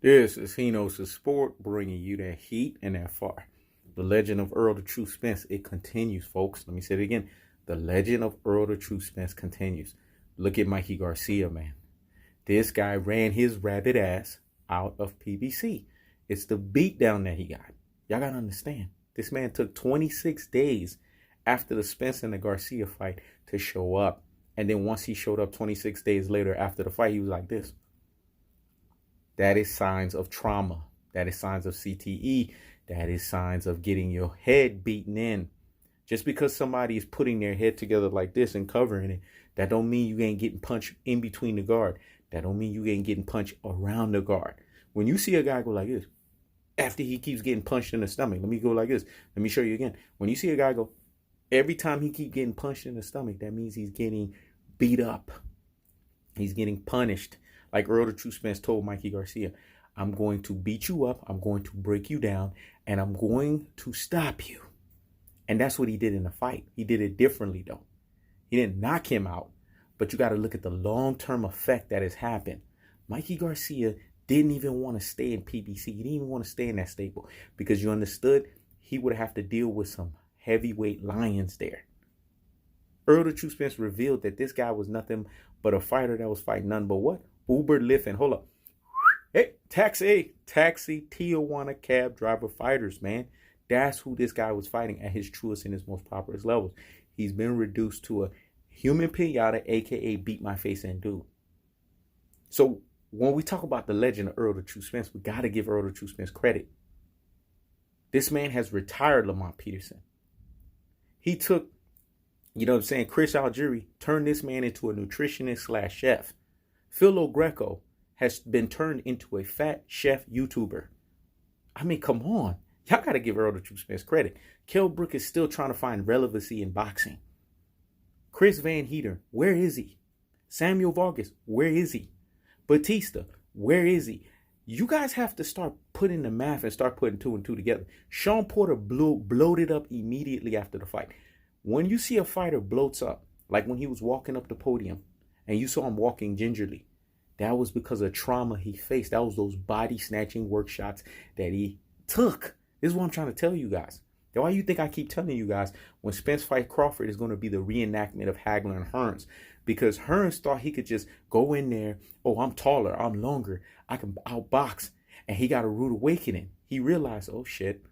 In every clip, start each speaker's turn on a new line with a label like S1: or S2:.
S1: This is Hino's the Sport, bringing you that heat and that fire. The legend of Errol the True Spence, it continues, folks. Let me say it again. The legend of Errol the True Spence continues. Look at Mikey Garcia, man. This guy ran his rabbit ass out of PBC. It's the beatdown that he got. Y'all got to understand. This man took 26 days after the Spence and the Garcia fight to show up. And then once he showed up 26 days later after the fight, he was like this. That is signs of trauma. That is signs of CTE. That is signs of getting your head beaten in. Just because somebody is putting their head together like this and covering it, that don't mean you ain't getting punched in between the guard. That don't mean you ain't getting punched around the guard. When you see a guy go like this, after he keeps getting punched in the stomach, let me go like this. Let me show you again. When you see a guy go, every time he keep getting punched in the stomach, that means he's getting beat up. He's getting punished. Like Errol the True Spence told Mikey Garcia, I'm going to beat you up, I'm going to break you down, and I'm going to stop you. And that's what he did in the fight. He did it differently, though. He didn't knock him out, but you got to look at the long-term effect that has happened. Mikey Garcia didn't even want to stay in PBC. He didn't even want to stay in that stable because you understood he would have to deal with some heavyweight lions there. Errol the True Spence revealed that this guy was nothing but a fighter that was fighting none but what? Uber, Lyft, and hold up. Hey, taxi, Tijuana cab driver fighters, man. That's who this guy was fighting at his truest and his most populous levels. He's been reduced to a human pinata, aka beat my face and dude. So when we talk about the legend of Errol the True Spence, we got to give Errol the True Spence credit. This man has retired Lamont Peterson. He took, you know what I'm saying, Chris Algieri, turned this man into a nutritionist / chef. Phil Greco has been turned into a fat chef YouTuber. I mean, come on. Y'all got to give Errol the True Spence credit. Kell Brook is still trying to find relevancy in boxing. Chris Van Heater, where is he? Samuel Vargas, where is he? Batista, where is he? You guys have to start putting the math and start putting 2 and 2 together. Sean Porter bloated up immediately after the fight. When you see a fighter bloats up, like when he was walking up the podium, and you saw him walking gingerly, that was because of trauma he faced. That was those body snatching work shots that he took. This is what I'm trying to tell you guys. That's why you think I keep telling you guys when Spence fight Crawford is going to be the reenactment of Hagler and Hearns. Because Hearns thought he could just go in there, oh, I'm taller, I'm longer, I can outbox. And he got a rude awakening. He realized, oh shit.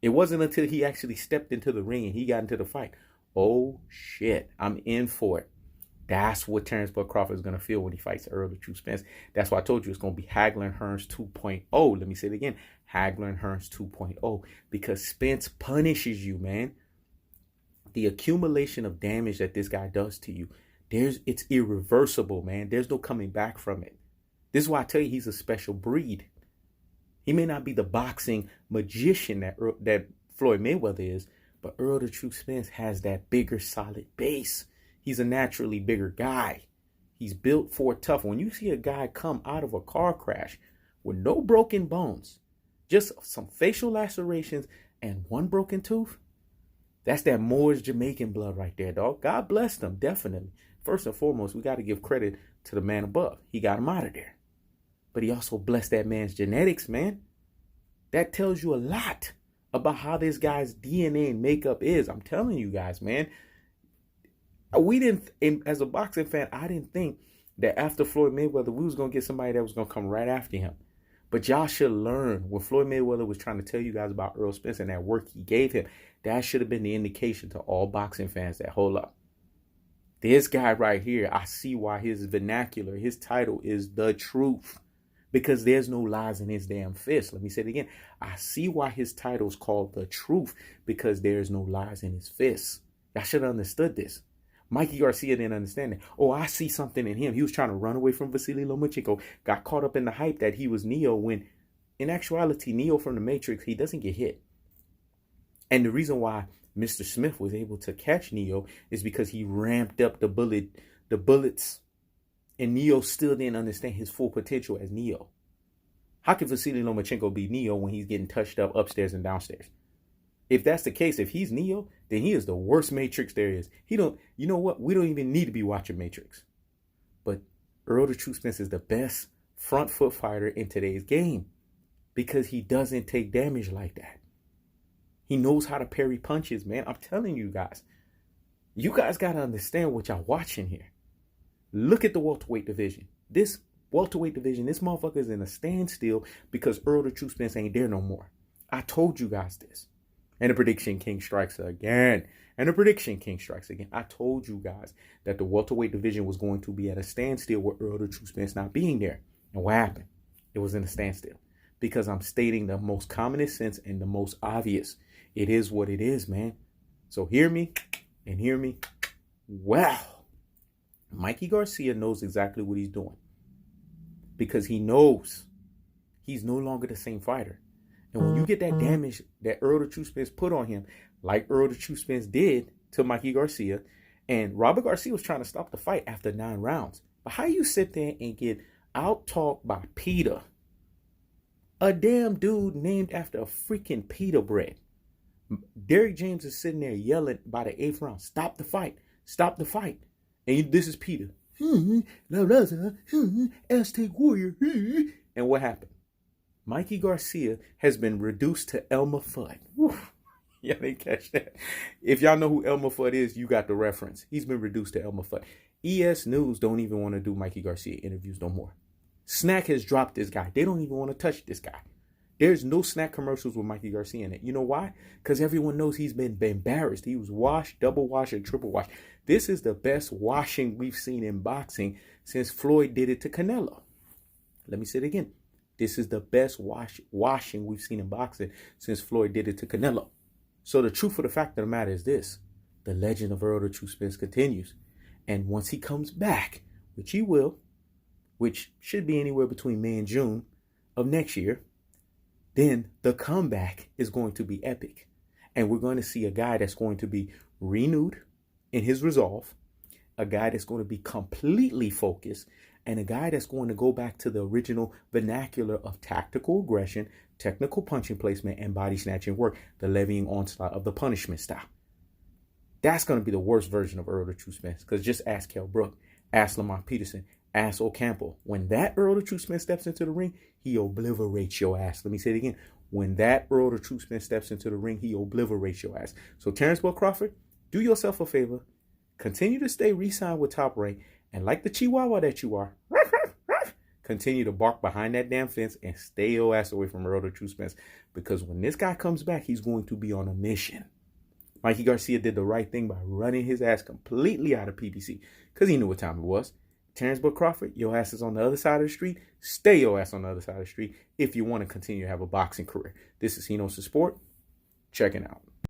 S1: It wasn't until he actually stepped into the ring and he got into the fight. Oh shit, I'm in for it. That's what Terrence Bud Crawford is going to feel when he fights Errol the True Spence. That's why I told you it's going to be Hagler and Hearns 2.0. Let me say it again. Hagler and Hearns 2.0. Because Spence punishes you, man. The accumulation of damage that this guy does to you, it's irreversible, man. There's no coming back from it. This is why I tell you he's a special breed. He may not be the boxing magician that Floyd Mayweather is, but Errol the True Spence has that bigger, solid base. He's a naturally bigger guy. He's built for tough. When you see a guy come out of a car crash with no broken bones, just some facial lacerations and one broken tooth, that's that Moorish Jamaican blood right there, dog. God bless them, definitely. First and foremost, we got to give credit to the man above. He got him out of there. But he also blessed that man's genetics, man. That tells you a lot about how this guy's DNA and makeup is. I'm telling you guys, man. As a boxing fan, I didn't think that after Floyd Mayweather, we was going to get somebody that was going to come right after him. But y'all should learn when Floyd Mayweather was trying to tell you guys about Errol Spence and that work he gave him. That should have been the indication to all boxing fans that, hold up. This guy right here, I see why his vernacular, his title is The Truth. Because there's no lies in his damn fist. Let me say it again. I see why his title is called The Truth. Because there's no lies in his fist. Y'all should have understood this. Mikey Garcia didn't understand it. Oh, I see something in him. He was trying to run away from Vasily Lomachenko. Got caught up in the hype that he was Neo when, in actuality, Neo from the Matrix, he doesn't get hit. And the reason why Mr. Smith was able to catch Neo is because he ramped up the bullets. And Neo still didn't understand his full potential as Neo. How can Vasily Lomachenko be Neo when he's getting touched up upstairs and downstairs? If that's the case, if he's Neo, then he is the worst Matrix there is. You know what? We don't even need to be watching Matrix. But Errol the True Spence is the best front foot fighter in today's game. because he doesn't take damage like that. He knows how to parry punches, man. I'm telling you guys. You guys got to understand what y'all watching here. Look at the welterweight division. This welterweight division, this motherfucker is in a standstill because Errol the True Spence ain't there no more. I told you guys this. And the prediction king strikes again. And the prediction king strikes again. I told you guys that the welterweight division was going to be at a standstill with Errol the True Spence not being there. And what happened? It was in a standstill. Because I'm stating the most commonest sense and the most obvious. It is what it is, man. So hear me and hear me well. Mikey Garcia knows exactly what he's doing. Because he knows he's no longer the same fighter. And when you get that damage that Errol the True Spence put on him, like Errol the True Spence did to Mikey Garcia, and Robert Garcia was trying to stop the fight after 9 rounds. But how you sit there and get out-talked by Peter, a damn dude named after a freaking pita bread. Derrick James is sitting there yelling by the 8th round, stop the fight, stop the fight. And this is Peter. Aztec Warrior. And what happened? Mikey Garcia has been reduced to Elmer Fudd. Y'all didn't catch that. If y'all know who Elmer Fudd is, you got the reference. He's been reduced to Elmer Fudd. ES News don't even want to do Mikey Garcia interviews no more. Snack has dropped this guy. They don't even want to touch this guy. There's no Snack commercials with Mikey Garcia in it. You know why? Because everyone knows he's been embarrassed. He was washed, double washed, and triple washed. This is the best washing we've seen in boxing since Floyd did it to Canelo. Let me say it again. This is the best washing we've seen in boxing since Floyd did it to Canelo. So the truth of the fact of the matter is this. The legend of Errol the True Spence continues. And once he comes back, which he will, which should be anywhere between May and June of next year, then the comeback is going to be epic. And we're going to see a guy that's going to be renewed in his resolve, a guy that's going to be completely focused, and a guy that's going to go back to the original vernacular of tactical aggression, technical punching placement, and body snatching work, the levying onslaught of the punishment style. That's going to be the worst version of Errol the True Spence. Because just ask Kell Brook, ask Lamont Peterson, ask Ocampo. When that Errol the True Spence steps into the ring, he obliterates your ass. Let me say it again. When that Errol the True Spence steps into the ring, he obliterates your ass. So Terrence Bud Crawford, do yourself a favor. Continue to stay re-signed with Top Rank. And like the chihuahua that you are, continue to bark behind that damn fence and stay your ass away from Errol the True Spence. Because when this guy comes back, he's going to be on a mission. Mikey Garcia did the right thing by running his ass completely out of PBC because he knew what time it was. Terrence Bud Crawford, your ass is on the other side of the street. Stay your ass on the other side of the street if you want to continue to have a boxing career. This is He Knows the Sport. Checking out.